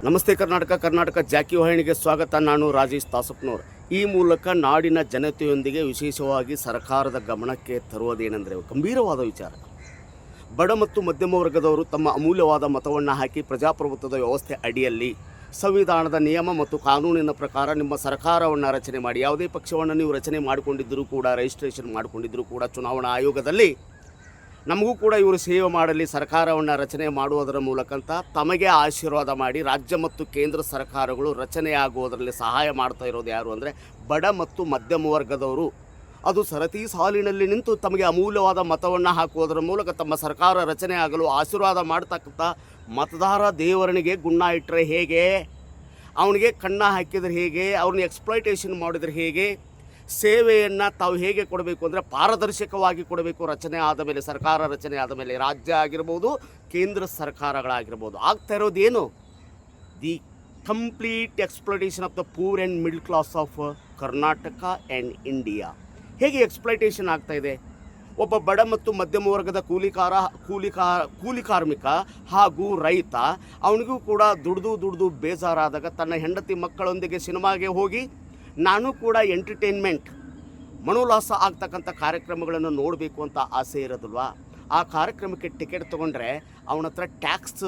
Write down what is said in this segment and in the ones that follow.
ನಮಸ್ತೆ ಕರ್ನಾಟಕ ಜಾಕಿವಾಹಿನಿಗೆ ಸ್ವಾಗತ. ನಾನು ರಾಜೇಶ್ ತಾಸಪ್ಪನವರು. ಈ ಮೂಲಕ ನಾಡಿನ ಜನತೆಯೊಂದಿಗೆ ವಿಶೇಷವಾಗಿ ಸರ್ಕಾರದ ಗಮನಕ್ಕೆ ತರುವುದೇನೆಂದರೆ ಗಂಭೀರವಾದ ವಿಚಾರ. ಬಡ ಮತ್ತು ಮಧ್ಯಮ ವರ್ಗದವರು ತಮ್ಮ ಅಮೂಲ್ಯವಾದ ಮತವನ್ನು ಹಾಕಿ ಪ್ರಜಾಪ್ರಭುತ್ವದ ವ್ಯವಸ್ಥೆ ಅಡಿಯಲ್ಲಿ ಸಂವಿಧಾನದ ನಿಯಮ ಮತ್ತು ಕಾನೂನಿನ ಪ್ರಕಾರ ನಿಮ್ಮ ಸರ್ಕಾರವನ್ನು ರಚನೆ ಮಾಡಿ, ಯಾವುದೇ ಪಕ್ಷವನ್ನು ನೀವು ರಚನೆ ಮಾಡಿಕೊಂಡಿದ್ದರೂ ಕೂಡ, ರಿಜಿಸ್ಟ್ರೇಷನ್ ಮಾಡಿಕೊಂಡಿದ್ದರೂ ಕೂಡ ಚುನಾವಣಾ ಆಯೋಗದಲ್ಲಿ ನಮಗೂ ಕೂಡ ಇವರು ಸೇವೆ ಮಾಡಲಿ, ಸರ್ಕಾರವನ್ನು ರಚನೆ ಮಾಡುವುದರ ಮೂಲಕಂತ ತಮಗೆ ಆಶೀರ್ವಾದ ಮಾಡಿ ರಾಜ್ಯ ಮತ್ತು ಕೇಂದ್ರ ಸರ್ಕಾರಗಳು ರಚನೆಯಾಗುವುದರಲ್ಲಿ ಸಹಾಯ ಮಾಡ್ತಾ ಇರೋದು ಯಾರು ಅಂದರೆ ಬಡ ಮತ್ತು ಮಧ್ಯಮ ವರ್ಗದವರು. ಅದು ಸರತಿ ಸಾಲಿನಲ್ಲಿ ನಿಂತು ತಮಗೆ ಅಮೂಲ್ಯವಾದ ಮತವನ್ನು ಹಾಕುವುದರ ಮೂಲಕ ತಮ್ಮ ಸರ್ಕಾರ ರಚನೆ ಆಗಲು ಆಶೀರ್ವಾದ ಮಾಡ್ತಕ್ಕಂಥ ಮತದಾರ ದೇವರನಿಗೆ ಗುಣ ಇಟ್ಟರೆ ಹೇಗೆ, ಅವನಿಗೆ ಕಣ್ಣ ಹಾಕಿದರೆ ಹೇಗೆ, ಅವ್ರನ್ನ ಎಕ್ಸ್ಪ್ಲಾಯ್ಟೇಷನ್ ಮಾಡಿದರೆ ಹೇಗೆ, ಸೇವೆಯನ್ನು ತಾವು ಹೇಗೆ ಕೊಡಬೇಕು ಅಂದರೆ ಪಾರದರ್ಶಕವಾಗಿ ಕೊಡಬೇಕು. ರಚನೆ ಆದ ಮೇಲೆ, ಸರ್ಕಾರ ರಚನೆ ಆದ ಮೇಲೆ ರಾಜ್ಯ ಆಗಿರ್ಬೋದು, ಕೇಂದ್ರ ಸರ್ಕಾರಗಳಾಗಿರ್ಬೋದು. ಆಗ್ತಾ ಇರೋದೇನು? The complete exploitation of the poor and middle class of Karnataka and India. ಹೇಗೆ ಎಕ್ಸ್ಪ್ಲಾಯ್ಟೇಷನ್ ಆಗ್ತಾಯಿದೆ? ಒಬ್ಬ ಬಡ ಮತ್ತು ಮಧ್ಯಮ ವರ್ಗದ ಕೂಲಿ ಕಾರ್ಮಿಕ ಹಾಗೂ ರೈತ, ಅವನಿಗೂ ಕೂಡ ದುಡ್ದು ಬೇಜಾರಾದಾಗ ತನ್ನ ಹೆಂಡತಿ ಮಕ್ಕಳೊಂದಿಗೆ ಸಿನಿಮಾಗೆ ಹೋಗಿ ನಾನು ಕೂಡ ಎಂಟರ್ಟೈನ್ಮೆಂಟ್ ಮನೋಲ್ಲಾಸ ಆಗ್ತಕ್ಕಂಥ ಕಾರ್ಯಕ್ರಮಗಳನ್ನು ನೋಡಬೇಕು ಅಂತ ಆಸೆ ಇರೋದಿಲ್ವಾ? ಆ ಕಾರ್ಯಕ್ರಮಕ್ಕೆ ಟಿಕೆಟ್ ತೊಗೊಂಡ್ರೆ ಅವನ ಹತ್ರ ಟ್ಯಾಕ್ಸ್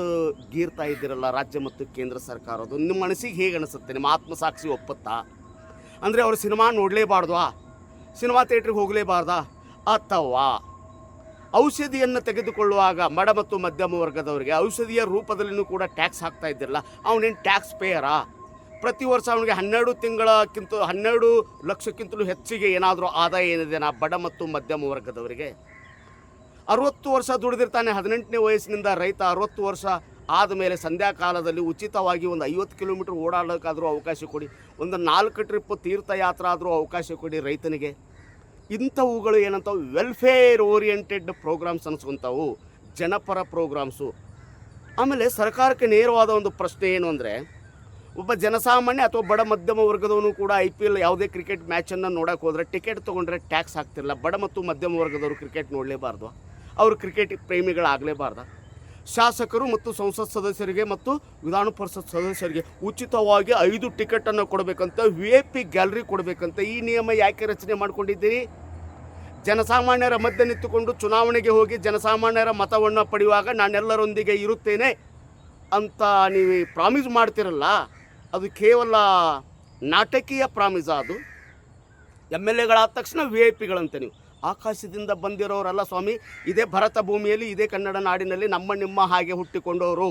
ಗೀರ್ತಾ ಇದ್ದೀರಲ್ಲ ರಾಜ್ಯ ಮತ್ತು ಕೇಂದ್ರ ಸರ್ಕಾರದ್ದು. ನಿಮ್ಮ ಮನಸ್ಸಿಗೆ ಹೇಗೆ ಅನಿಸುತ್ತೆ? ನಿಮ್ಮ ಆತ್ಮಸಾಕ್ಷಿ ಒಪ್ಪುತ್ತಾ? ಅಂದರೆ ಅವರು ಸಿನಿಮಾ ನೋಡಲೇಬಾರ್ದಾ, ಸಿನಿಮಾ ಥಿಯೇಟ್ರಿಗೆ ಹೋಗಲೇಬಾರ್ದಾ? ಅಥವಾ ಔಷಧಿಯನ್ನು ತೆಗೆದುಕೊಳ್ಳುವಾಗ ಬಡ ಮತ್ತು ಮಧ್ಯಮ ವರ್ಗದವರಿಗೆ ಔಷಧಿಯ ರೂಪದಲ್ಲಿಯೂ ಕೂಡ ಟ್ಯಾಕ್ಸ್ ಹಾಕ್ತಾ ಇದ್ದಿರಲ್ಲ, ಅವನೇನು ಟ್ಯಾಕ್ಸ್ ಪೇಯರಾ? ಪ್ರತಿ ವರ್ಷ ಅವನಿಗೆ 12 ಲಕ್ಷಕ್ಕಿಂತಲೂ ಹೆಚ್ಚಿಗೆ ಏನಾದರೂ ಆದಾಯ ಏನಿದೆನಾ ಬಡ ಮತ್ತು ಮಧ್ಯಮ ವರ್ಗದವರಿಗೆ? 60 ವರ್ಷ ದುಡಿದಿರ್ತಾನೆ. 18ನೇ ವಯಸ್ಸಿನಿಂದ ರೈತ 60 ವರ್ಷ ಆದಮೇಲೆ ಸಂಧ್ಯಾಕಾಲದಲ್ಲಿ ಉಚಿತವಾಗಿ ಒಂದು 50 ಕಿಲೋಮೀಟ್ರ್ ಓಡಾಡೋಕ್ಕಾದರೂ ಅವಕಾಶ ಕೊಡಿ, ಒಂದು 4 ಟ್ರಿಪ್ ತೀರ್ಥಯಾತ್ರೆ ಆದರೂ ಅವಕಾಶ ಕೊಡಿ ರೈತನಿಗೆ. ಇಂಥವುಗಳು ಏನಂತವು ವೆಲ್ಫೇರ್ ಓರಿಯೆಂಟೆಡ್ ಪ್ರೋಗ್ರಾಮ್ಸ್ ಅನಿಸ್ಕೊಂಥವು, ಜನಪರ ಪ್ರೋಗ್ರಾಮ್ಸು. ಆಮೇಲೆ ಸರ್ಕಾರಕ್ಕೆ ನೇರವಾದ ಒಂದು ಪ್ರಶ್ನೆ ಏನು ಅಂದರೆ, ಒಬ್ಬ ಜನಸಾಮಾನ್ಯ ಅಥವಾ ಬಡ ಮಧ್ಯಮ ವರ್ಗದವನು ಕೂಡ IPL ಯಾವುದೇ ಕ್ರಿಕೆಟ್ ಮ್ಯಾಚನ್ನು ನೋಡೋಕೆ ಹೋದರೆ ಟಿಕೆಟ್ ತೊಗೊಂಡ್ರೆ ಟ್ಯಾಕ್ಸ್ ಹಾಕ್ತಿರಲ್ಲ. ಬಡ ಮತ್ತು ಮಧ್ಯಮ ವರ್ಗದವರು ಕ್ರಿಕೆಟ್ ನೋಡಲೇಬಾರ್ದು, ಅವರು ಕ್ರಿಕೆಟ್ ಪ್ರೇಮಿಗಳಾಗಲೇಬಾರ್ದು. ಶಾಸಕರು ಮತ್ತು ಸಂಸತ್ ಸದಸ್ಯರಿಗೆ ಮತ್ತು ವಿಧಾನ ಪರಿಷತ್ ಸದಸ್ಯರಿಗೆ ಉಚಿತವಾಗಿ 5 ಟಿಕೆಟನ್ನು ಕೊಡಬೇಕಂತ, VIP ಗ್ಯಾಲರಿ ಕೊಡಬೇಕಂತ ಈ ನಿಯಮ ಯಾಕೆ ರಚನೆ ಮಾಡ್ಕೊಂಡಿದ್ದೀರಿ? ಜನಸಾಮಾನ್ಯರ ಮಧ್ಯೆ ನಿಂತುಕೊಂಡು ಚುನಾವಣೆಗೆ ಹೋಗಿ ಜನಸಾಮಾನ್ಯರ ಮತವನ್ನು ಪಡೆಯುವಾಗ ನಾನೆಲ್ಲರೊಂದಿಗೆ ಇರುತ್ತೇನೆ ಅಂತ ನೀವು ಪ್ರಾಮಿಸ್ ಮಾಡ್ತಿರಲ್ಲ, ಅದು ಕೇವಲ ನಾಟಕೀಯ ಪ್ರಾಮಿಸ. ಅದು MLAಗಳಾದ ತಕ್ಷಣ VIPಗಳಂತೆ ನೀವು. ಆಕಾಶದಿಂದ ಬಂದಿರೋರಲ್ಲ ಸ್ವಾಮಿ, ಇದೇ ಭರತ ಭೂಮಿಯಲ್ಲಿ, ಇದೇ ಕನ್ನಡ ನಾಡಿನಲ್ಲಿ ನಿಮ್ಮ ಹಾಗೆ ಹುಟ್ಟಿಕೊಂಡವರು.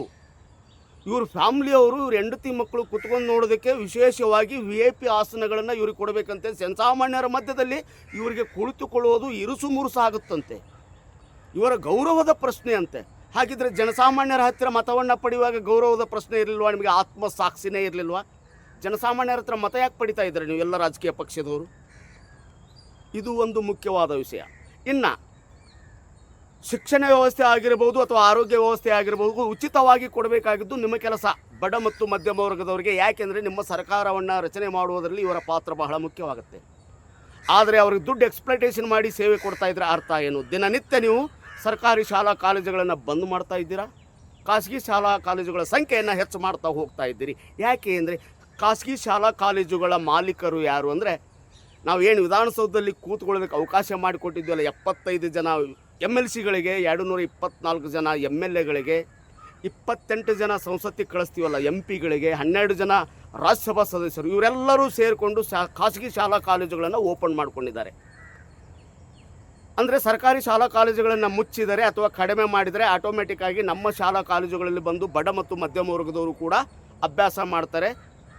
ಇವ್ರ ಫ್ಯಾಮ್ಲಿಯವರು, ಇವ್ರ ಹೆಂಡತಿ ಮಕ್ಕಳು ಕುತ್ಕೊಂಡು ನೋಡೋದಕ್ಕೆ ವಿಶೇಷವಾಗಿ VIP ಆಸನಗಳನ್ನು ಇವ್ರಿಗೆ ಕೊಡಬೇಕಂತೆ. ಜನಸಾಮಾನ್ಯರ ಮಧ್ಯದಲ್ಲಿ ಇವರಿಗೆ ಕುಳಿತುಕೊಳ್ಳುವುದು ಇರುಸು ಮುರುಸು ಆಗುತ್ತಂತೆ. ಇವರ ಗೌರವದ ಪ್ರಶ್ನೆ ಅಂತೆ. ಹಾಗಿದ್ರೆ ಜನಸಾಮಾನ್ಯರ ಹತ್ತಿರ ಮತವನ್ನು ಪಡೆಯುವಾಗ ಗೌರವದ ಪ್ರಶ್ನೆ ಇರಲಿಲ್ವಾ? ನಿಮಗೆ ಆತ್ಮಸಾಕ್ಷಿನೇ ಇರಲಿಲ್ವಾ? ಜನಸಾಮಾನ್ಯರ ಹತ್ರ ಮತ ಯಾಕೆ ಪಡಿತಾ ಇದ್ದಾರೆ ನೀವು ಎಲ್ಲ ರಾಜಕೀಯ ಪಕ್ಷದವರು? ಇದು ಒಂದು ಮುಖ್ಯವಾದ ವಿಷಯ. ಇನ್ನು ಶಿಕ್ಷಣ ವ್ಯವಸ್ಥೆ ಆಗಿರ್ಬೋದು ಅಥವಾ ಆರೋಗ್ಯ ವ್ಯವಸ್ಥೆ ಆಗಿರ್ಬೋದು, ಉಚಿತವಾಗಿ ಕೊಡಬೇಕಾಗಿದ್ದು ನಿಮ್ಮ ಕೆಲಸ ಬಡ ಮತ್ತು ಮಧ್ಯಮ ವರ್ಗದವರಿಗೆ. ಯಾಕೆಂದರೆ ನಿಮ್ಮ ಸರ್ಕಾರವನ್ನು ರಚನೆ ಮಾಡುವುದರಲ್ಲಿ ಇವರ ಪಾತ್ರ ಬಹಳ ಮುಖ್ಯವಾಗುತ್ತೆ. ಆದರೆ ಅವ್ರಿಗೆ ದುಡ್ಡು ಎಕ್ಸ್ಪ್ಲಾಯ್ಟೇಷನ್ ಮಾಡಿ ಸೇವೆ ಕೊಡ್ತಾ ಇದ್ರೆ ಅರ್ಥ ಏನು? ದಿನನಿತ್ಯ ನೀವು ಸರ್ಕಾರಿ ಶಾಲಾ ಕಾಲೇಜುಗಳನ್ನು ಬಂದ್ ಮಾಡ್ತಾ ಇದ್ದೀರಾ, ಖಾಸಗಿ ಶಾಲಾ ಕಾಲೇಜುಗಳ ಸಂಖ್ಯೆಯನ್ನು ಹೆಚ್ಚು ಮಾಡ್ತಾ ಹೋಗ್ತಾ ಇದ್ದೀರಿ. ಯಾಕೆ ಅಂದರೆ ಖಾಸಗಿ ಶಾಲಾ ಕಾಲೇಜುಗಳ ಮಾಲೀಕರು ಯಾರು ಅಂದರೆ, ನಾವು ಏನು ವಿಧಾನಸೌಧದಲ್ಲಿ ಕೂತ್ಕೊಳ್ಳೋದಕ್ಕೆ ಅವಕಾಶ ಮಾಡಿಕೊಟ್ಟಿದ್ವಲ್ಲ 75 ಜನ MLCಗಳಿಗೆ, 224 ಜನ MLAಗಳಿಗೆ, 28 ಜನ ಸಂಸತ್ತಿಗೆ ಕಳಿಸ್ತೀವಲ್ಲ MP ಗಳಿಗೆ, 12 ಜನ ರಾಜ್ಯಸಭಾ ಸದಸ್ಯರು, ಇವರೆಲ್ಲರೂ ಸೇರಿಕೊಂಡು ಖಾಸಗಿ ಶಾಲಾ ಕಾಲೇಜುಗಳನ್ನು ಓಪನ್ ಮಾಡಿಕೊಂಡಿದ್ದಾರೆ. ಅಂದರೆ ಸರ್ಕಾರಿ ಶಾಲಾ ಕಾಲೇಜುಗಳನ್ನು ಮುಚ್ಚಿದರೆ ಅಥವಾ ಕಡಿಮೆ ಮಾಡಿದರೆ ಆಟೋಮೆಟಿಕ್ಕಾಗಿ ನಮ್ಮ ಶಾಲಾ ಕಾಲೇಜುಗಳಲ್ಲಿ ಬಂದು ಬಡ ಮತ್ತು ಮಧ್ಯಮ ವರ್ಗದವರು ಕೂಡ ಅಭ್ಯಾಸ ಮಾಡ್ತಾರೆ,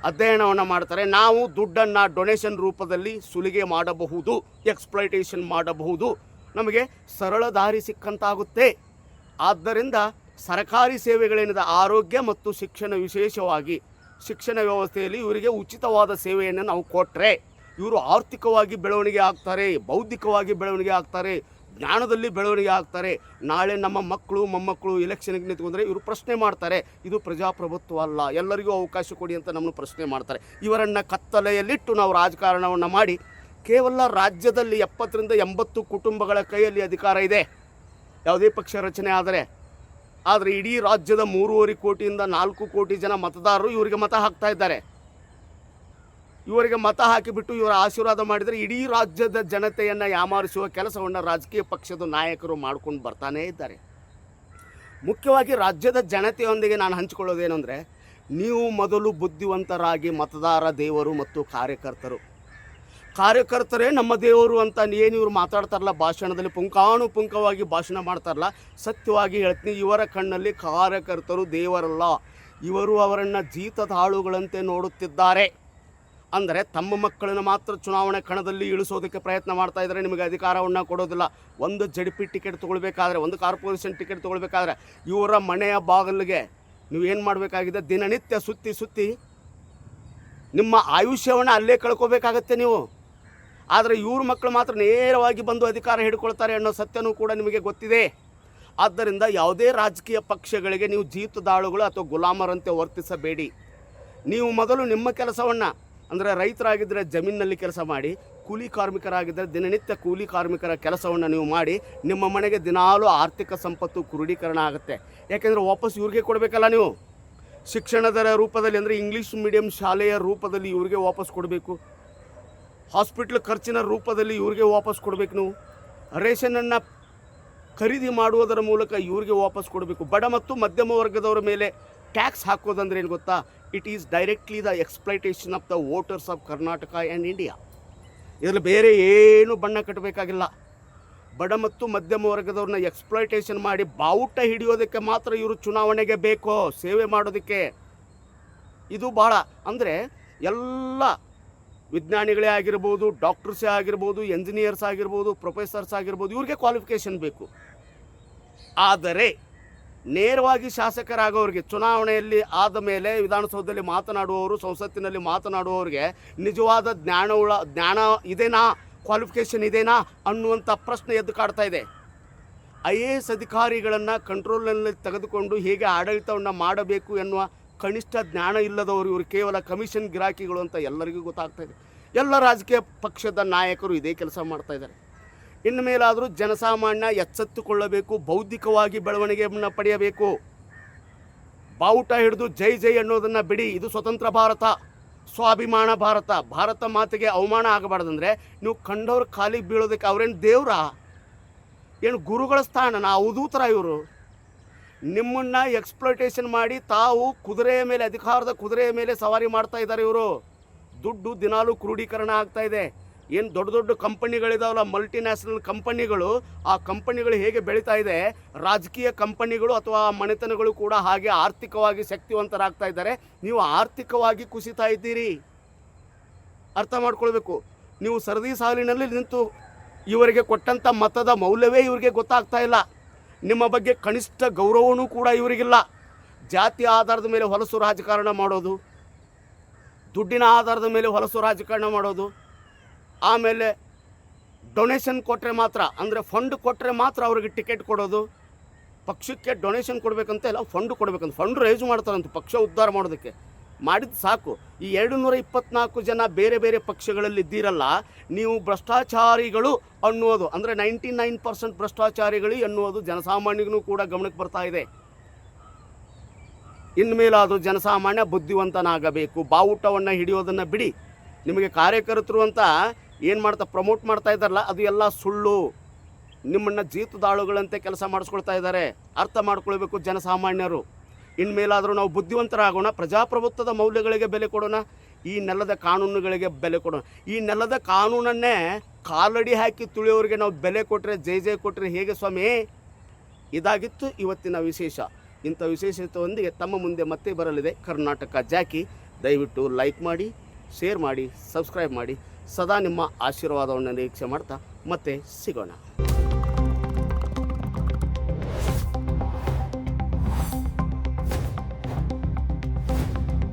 ಅಧ್ಯಯನವನ್ನು ಮಾಡ್ತಾರೆ. ನಾವು ದುಡ್ಡನ್ನು ಡೊನೇಷನ್ ರೂಪದಲ್ಲಿ ಸುಲಿಗೆ ಮಾಡಬಹುದು, ಎಕ್ಸ್ಪ್ಲಾಯ್ಟೇಷನ್ ಮಾಡಬಹುದು, ನಮಗೆ ಸರಳ ದಾರಿ ಸಿಕ್ಕಂತಾಗುತ್ತೆ. ಆದ್ದರಿಂದ ಸರ್ಕಾರಿ ಸೇವೆಗಳೇನಿದೆ, ಆರೋಗ್ಯ ಮತ್ತು ಶಿಕ್ಷಣ, ವಿಶೇಷವಾಗಿ ಶಿಕ್ಷಣ ವ್ಯವಸ್ಥೆಯಲ್ಲಿ ಇವರಿಗೆ ಉಚಿತವಾದ ಸೇವೆಯನ್ನು ನಾವು ಕೊಟ್ಟರೆ ಇವರು ಆರ್ಥಿಕವಾಗಿ ಬೆಳವಣಿಗೆ ಆಗ್ತಾರೆ, ಬೌದ್ಧಿಕವಾಗಿ ಬೆಳವಣಿಗೆ ಆಗ್ತಾರೆ, ಜ್ಞಾನದಲ್ಲಿ ಬೆಳವಣಿಗೆ ಆಗ್ತಾರೆ. ನಾಳೆ ನಮ್ಮ ಮಕ್ಕಳು ಮೊಮ್ಮಕ್ಕಳು ಎಲೆಕ್ಷನ್ಗೆ ನಿಂತ್ಕೊಂಡ್ರೆ ಇವರು ಪ್ರಶ್ನೆ ಮಾಡ್ತಾರೆ, ಇದು ಪ್ರಜಾಪ್ರಭುತ್ವ ಅಲ್ಲ, ಎಲ್ಲರಿಗೂ ಅವಕಾಶ ಕೊಡಿ ಅಂತ ನಮ್ಮನ್ನು ಪ್ರಶ್ನೆ ಮಾಡ್ತಾರೆ. ಇವರನ್ನು ಕತ್ತಲೆಯಲ್ಲಿಟ್ಟು ನಾವು ರಾಜಕಾರಣವನ್ನು ಮಾಡಿ ಕೇವಲ ರಾಜ್ಯದಲ್ಲಿ 70 ರಿಂದ 80 ಕುಟುಂಬಗಳ ಕೈಯಲ್ಲಿ ಅಧಿಕಾರ ಇದೆ. ಯಾವುದೇ ಪಕ್ಷ ರಚನೆ ಆದರೆ ಆದರೆ ಇಡೀ ರಾಜ್ಯದ 3.5 ಕೋಟಿಯಿಂದ 4 ಕೋಟಿ ಜನ ಮತದಾರರು ಇವರಿಗೆ ಮತ ಹಾಕ್ತಾ ಇದ್ದಾರೆ. ಇವರಿಗೆ ಮತ ಹಾಕಿಬಿಟ್ಟು ಇವರ ಆಶೀರ್ವಾದ ಮಾಡಿದರೆ ಇಡೀ ರಾಜ್ಯದ ಜನತೆಯನ್ನು ಯಾಮಾರಿಸುವ ಕೆಲಸವನ್ನು ರಾಜಕೀಯ ಪಕ್ಷದ ನಾಯಕರು ಮಾಡ್ಕೊಂಡು ಬರ್ತಾನೇ ಇದ್ದಾರೆ. ಮುಖ್ಯವಾಗಿ ರಾಜ್ಯದ ಜನತೆಯೊಂದಿಗೆ ನಾನು ಹಂಚಿಕೊಳ್ಳೋದೇನು ಅಂದರೆ, ನೀವು ಮೊದಲು ಬುದ್ಧಿವಂತರಾಗಿ ಮತದಾರ ದೇವರು ಮತ್ತು ಕಾರ್ಯಕರ್ತರೇ ನಮ್ಮ ದೇವರು ಅಂತ ಏನು ಇವರು ಮಾತಾಡ್ತಾರಲ್ಲ ಭಾಷಣದಲ್ಲಿ, ಪುಂಖಾನುಪುಂಖವಾಗಿ ಭಾಷಣ ಮಾಡ್ತಾರಲ್ಲ, ಸತ್ಯವಾಗಿ ಹೇಳ್ತೀನಿ, ಇವರ ಕಣ್ಣಲ್ಲಿ ಕಾರ್ಯಕರ್ತರು ದೇವರಲ್ಲ, ಇವರು ಅವರನ್ನು ಜೀತದಾಳುಗಳಂತೆ ನೋಡುತ್ತಿದ್ದಾರೆ. ಅಂದರೆ ತಮ್ಮ ಮಕ್ಕಳನ್ನು ಮಾತ್ರ ಚುನಾವಣೆ ಕಣದಲ್ಲಿ ಇಳಿಸೋದಕ್ಕೆ ಪ್ರಯತ್ನ ಮಾಡ್ತಾ ಇದ್ದಾರೆ. ನಿಮಗೆ ಅಧಿಕಾರವನ್ನು ಕೊಡೋದಿಲ್ಲ. ಒಂದು JP ಟಿಕೆಟ್ ತೊಗೊಳ್ಬೇಕಾದ್ರೆ, ಒಂದು ಕಾರ್ಪೊರೇಷನ್ ಟಿಕೆಟ್ ತೊಗೊಳ್ಬೇಕಾದ್ರೆ ಇವರ ಮನೆಯ ಬಾಗಿಲಿಗೆ ನೀವು ಏನು ಮಾಡಬೇಕಾಗಿದೆ, ದಿನನಿತ್ಯ ಸುತ್ತಿ ನಿಮ್ಮ ಆಯುಷ್ಯವನ್ನು ಅಲ್ಲೇ ಕಳ್ಕೋಬೇಕಾಗತ್ತೆ ನೀವು. ಆದರೆ ಇವ್ರ ಮಕ್ಕಳು ಮಾತ್ರ ನೇರವಾಗಿ ಬಂದು ಅಧಿಕಾರ ಹಿಡ್ಕೊಳ್ತಾರೆ ಅನ್ನೋ ಸತ್ಯನೂ ಕೂಡ ನಿಮಗೆ ಗೊತ್ತಿದೆ. ಆದ್ದರಿಂದ ಯಾವುದೇ ರಾಜಕೀಯ ಪಕ್ಷಗಳಿಗೆ ನೀವು ಜೀತದಾಳುಗಳು ಅಥವಾ ಗುಲಾಮರಂತೆ ವರ್ತಿಸಬೇಡಿ. ನೀವು ಮೊದಲು ನಿಮ್ಮ ಕೆಲಸವನ್ನು, ಅಂದರೆ ರೈತರಾಗಿದ್ದರೆ ಜಮೀನಿನಲ್ಲಿ ಕೆಲಸ ಮಾಡಿ, ಕೂಲಿ ಕಾರ್ಮಿಕರಾಗಿದ್ದರೆ ದಿನನಿತ್ಯ ಕೂಲಿ ಕಾರ್ಮಿಕರ ಕೆಲಸವನ್ನು ನೀವು ಮಾಡಿ, ನಿಮ್ಮ ಮನೆಗೆ ದಿನಾಲೂ ಆರ್ಥಿಕ ಸಂಪತ್ತು ಕ್ರೋಢೀಕರಣ ಆಗುತ್ತೆ. ಯಾಕೆಂದರೆ ವಾಪಸ್ ಇವ್ರಿಗೆ ಕೊಡಬೇಕಲ್ಲ ನೀವು. ಶಿಕ್ಷಣದ ರೂಪದಲ್ಲಿ, ಅಂದರೆ ಇಂಗ್ಲೀಷ್ ಮೀಡಿಯಂ ಶಾಲೆಯ ರೂಪದಲ್ಲಿ ಇವ್ರಿಗೆ ವಾಪಸ್ ಕೊಡಬೇಕು. ಹಾಸ್ಪಿಟ್ಲ್ ಖರ್ಚಿನ ರೂಪದಲ್ಲಿ ಇವ್ರಿಗೆ ವಾಪಸ್ ಕೊಡಬೇಕು. ನೀವು ರೇಷನನ್ನು ಖರೀದಿ ಮಾಡುವುದರ ಮೂಲಕ ಇವ್ರಿಗೆ ವಾಪಸ್ ಕೊಡಬೇಕು. ಬಡ ಮತ್ತು ಮಧ್ಯಮ ವರ್ಗದವರ ಮೇಲೆ ಟ್ಯಾಕ್ಸ್ ಹಾಕೋದಂದ್ರೆ ಏನು ಗೊತ್ತಾ? It is directly the exploitation of the voters of Karnataka and India. ಇದರಲ್ಲಿ ಬೇರೆ ಏನು ಬಣ್ಣ ಕಟ್ಟಬೇಕಾಗಿಲ್ಲ. ಬಡ ಮತ್ತು ಮಧ್ಯಮ ವರ್ಗದವ್ರನ್ನ ಎಕ್ಸ್ಪ್ಲೈಟೇಷನ್ ಮಾಡಿ ಬಾವುಟ ಹಿಡಿಯೋದಕ್ಕೆ ಮಾತ್ರ ಇವರು ಚುನಾವಣೆಗೆ ಬೇಕೋ, ಸೇವೆ ಮಾಡೋದಕ್ಕೆ. ಇದು ಭಾಳ, ಅಂದರೆ ಎಲ್ಲ ವಿಜ್ಞಾನಿಗಳೇ ಆಗಿರ್ಬೋದು, ಡಾಕ್ಟರ್ಸೇ ಆಗಿರ್ಬೋದು, ಎಂಜಿನಿಯರ್ಸ್ ಆಗಿರ್ಬೋದು, ಪ್ರೊಫೆಸರ್ಸ್ ಆಗಿರ್ಬೋದು, ಇವ್ರಿಗೆ ಕ್ವಾಲಿಫಿಕೇಷನ್ ಬೇಕು. ಆದರೆ ನೇರವಾಗಿ ಶಾಸಕರಾಗೋರಿಗೆ, ಚುನಾವಣೆಯಲ್ಲಿ ಆದ ಮೇಲೆ ವಿಧಾನಸೌಧದಲ್ಲಿ ಮಾತನಾಡುವವರು, ಸಂಸತ್ತಿನಲ್ಲಿ ಮಾತನಾಡುವವರಿಗೆ ನಿಜವಾದ ಜ್ಞಾನ ಇದೇನಾ, ಕ್ವಾಲಿಫಿಕೇಷನ್ ಇದೇನಾ ಅನ್ನುವಂಥ ಪ್ರಶ್ನೆ ಎದ್ದು ಕಾಡ್ತಾ ಇದೆ. IAS ಅಧಿಕಾರಿಗಳನ್ನು ಕಂಟ್ರೋಲ್ನಲ್ಲಿ ತೆಗೆದುಕೊಂಡು ಹೇಗೆ ಆಡಳಿತವನ್ನು ಮಾಡಬೇಕು ಎನ್ನುವ ಕನಿಷ್ಠ ಜ್ಞಾನ ಇಲ್ಲದವರು ಇವರು ಕೇವಲ ಕಮಿಷನ್ ಗಿರಾಕಿಗಳು ಅಂತ ಎಲ್ಲರಿಗೂ ಗೊತ್ತಾಗ್ತಾ ಇದೆ. ಎಲ್ಲ ರಾಜಕೀಯ ಪಕ್ಷದ ನಾಯಕರು ಇದೇ ಕೆಲಸ ಮಾಡ್ತಾ ಇದ್ದಾರೆ. ಇನ್ನು ಮೇಲಾದರೂ ಜನಸಾಮಾನ್ಯ ಎಚ್ಚೆತ್ತುಕೊಳ್ಳಬೇಕು, ಬೌದ್ಧಿಕವಾಗಿ ಬೆಳವಣಿಗೆಯನ್ನು ಪಡೆಯಬೇಕು. ಬಾವುಟ ಹಿಡಿದು ಜೈ ಅನ್ನೋದನ್ನು ಬಿಡಿ. ಇದು ಸ್ವತಂತ್ರ ಭಾರತ, ಸ್ವಾಭಿಮಾನ ಭಾರತ. ಭಾರತ ಮಾತೆಗೆ ಅವಮಾನ ಆಗಬಾರ್ದಂದ್ರೆ ನೀವು ಕಂಡವ್ರು ಕಾಲಿಗೆ ಬೀಳೋದಕ್ಕೆ ಅವ್ರೇನು ದೇವ್ರಾ, ಏನು ಗುರುಗಳ ಸ್ಥಾನನ, ಅವಧೂತರ ಇವರು? ನಿಮ್ಮನ್ನು ಎಕ್ಸ್ಪ್ಲೋಟೇಷನ್ ಮಾಡಿ ತಾವು ಕುದುರೆಯ ಮೇಲೆ, ಅಧಿಕಾರದ ಕುದುರೆಯ ಮೇಲೆ ಸವಾರಿ ಮಾಡ್ತಾ ಇದ್ದಾರೆ ಇವರು. ದುಡ್ಡು ದಿನಾಲೂ ಕ್ರೋಢೀಕರಣ ಆಗ್ತಾ ಇದೆ. ಏನು ದೊಡ್ಡ ದೊಡ್ಡ ಕಂಪನಿಗಳಿದಾವಲ್ಲ, ಮಲ್ಟಿನ್ಯಾಷನಲ್ ಕಂಪನಿಗಳು, ಆ ಕಂಪನಿಗಳು ಹೇಗೆ ಬೆಳೀತಾ ಇದೆ, ರಾಜಕೀಯ ಕಂಪನಿಗಳು ಅಥವಾ ಮನೆತನಗಳು ಕೂಡ ಹಾಗೆ ಆರ್ಥಿಕವಾಗಿ ಶಕ್ತಿವಂತರಾಗ್ತಾ ಇದ್ದಾರೆ. ನೀವು ಆರ್ಥಿಕವಾಗಿ ಕುಸಿತಾ ಇದ್ದೀರಿ, ಅರ್ಥ ಮಾಡ್ಕೊಳ್ಬೇಕು. ನೀವು ಸರದಿ ಸಾಲಿನಲ್ಲಿ ನಿಂತು ಇವರಿಗೆ ಕೊಟ್ಟಂಥ ಮತದ ಮೌಲ್ಯವೇ ಇವರಿಗೆ ಗೊತ್ತಾಗ್ತಾ ಇಲ್ಲ. ನಿಮ್ಮ ಬಗ್ಗೆ ಕನಿಷ್ಠ ಗೌರವವೂ ಕೂಡ ಇವರಿಗಿಲ್ಲ. ಜಾತಿ ಆಧಾರದ ಮೇಲೆ ಹೊಲಸು ರಾಜಕಾರಣ ಮಾಡೋದು, ದುಡ್ಡಿನ ಆಧಾರದ ಮೇಲೆ ಹೊಲಸು ರಾಜಕಾರಣ ಮಾಡೋದು, ಆಮೇಲೆ ಡೊನೇಷನ್ ಕೊಟ್ಟರೆ ಮಾತ್ರ, ಅಂದರೆ ಫಂಡ್ ಕೊಟ್ಟರೆ ಮಾತ್ರ ಅವ್ರಿಗೆ ಟಿಕೆಟ್ ಕೊಡೋದು. ಪಕ್ಷಕ್ಕೆ ಡೊನೇಷನ್ ಕೊಡಬೇಕಂತ ಇಲ್ಲ, ಫಂಡ್ ಕೊಡಬೇಕಂತ, ಫಂಡ್ ರೈಸ್ ಮಾಡ್ತಾರಂತ ಪಕ್ಷ ಉದ್ಧಾರ ಮಾಡೋದಕ್ಕೆ. ಮಾಡಿದ್ದು ಸಾಕು. ಈ 224 ಜನ ಬೇರೆ ಬೇರೆ ಪಕ್ಷಗಳಲ್ಲಿ ಇದ್ದೀರಲ್ಲ, ನೀವು ಭ್ರಷ್ಟಾಚಾರಿಗಳು ಅನ್ನುವುದು, ಅಂದರೆ 99% ಭ್ರಷ್ಟಾಚಾರಿಗಳು ಎನ್ನುವುದು ಜನಸಾಮಾನ್ಯಗೂ ಕೂಡ ಗಮನಕ್ಕೆ ಬರ್ತಾ ಇದೆ. ಇನ್ಮೇಲಾದರೂ ಜನಸಾಮಾನ್ಯ ಬುದ್ಧಿವಂತನಾಗಬೇಕು. ಬಾವುಟವನ್ನು ಹಿಡಿಯೋದನ್ನು ಬಿಡಿ. ನಿಮಗೆ ಕಾರ್ಯಕರ್ತರು ಅಂತ ಏನು ಪ್ರಮೋಟ್ ಮಾಡ್ತಾ ಇದ್ದಾರಲ್ಲ, ಅದು ಎಲ್ಲ ಸುಳ್ಳು. ನಿಮ್ಮನ್ನು ಜೀತದಾಳುಗಳಂತೆ ಕೆಲಸ ಮಾಡಿಸ್ಕೊಳ್ತಾ ಇದ್ದಾರೆ. ಅರ್ಥ ಮಾಡ್ಕೊಳ್ಬೇಕು ಜನಸಾಮಾನ್ಯರು. ಇನ್ಮೇಲಾದರೂ ನಾವು ಬುದ್ಧಿವಂತರಾಗೋಣ, ಪ್ರಜಾಪ್ರಭುತ್ವದ ಮೌಲ್ಯಗಳಿಗೆ ಬೆಲೆ ಕೊಡೋಣ, ಈ ನೆಲದ ಕಾನೂನುಗಳಿಗೆ ಬೆಲೆ ಕೊಡೋಣ. ಈ ನೆಲದ ಕಾನೂನನ್ನೇ ಕಾಲಡಿ ಹಾಕಿ ತುಳಿಯೋರಿಗೆ ನಾವು ಬೆಲೆ ಕೊಟ್ಟರೆ, ಜೈ ಕೊಟ್ಟರೆ ಹೇಗೆ ಸ್ವಾಮಿ? ಇದಾಗಿತ್ತು ಇವತ್ತಿನ ವಿಶೇಷ. ಇಂಥ ವಿಶೇಷತೆಯೊಂದಿಗೆ ತಮ್ಮ ಮುಂದೆ ಮತ್ತೆ ಬರಲಿದೆ ಕರ್ನಾಟಕ ಜಾಕಿ. ದಯವಿಟ್ಟು ಲೈಕ್ ಮಾಡಿ, ಶೇರ್ ಮಾಡಿ, ಸಬ್ಸ್ಕ್ರೈಬ್ ಮಾಡಿ. ಸದಾ ನಿಮ್ಮ ಆಶೀರ್ವಾದವನ್ನು ನಿರೀಕ್ಷೆ ಮಾಡ್ತಾ ಮತ್ತೆ ಸಿಗೋಣ.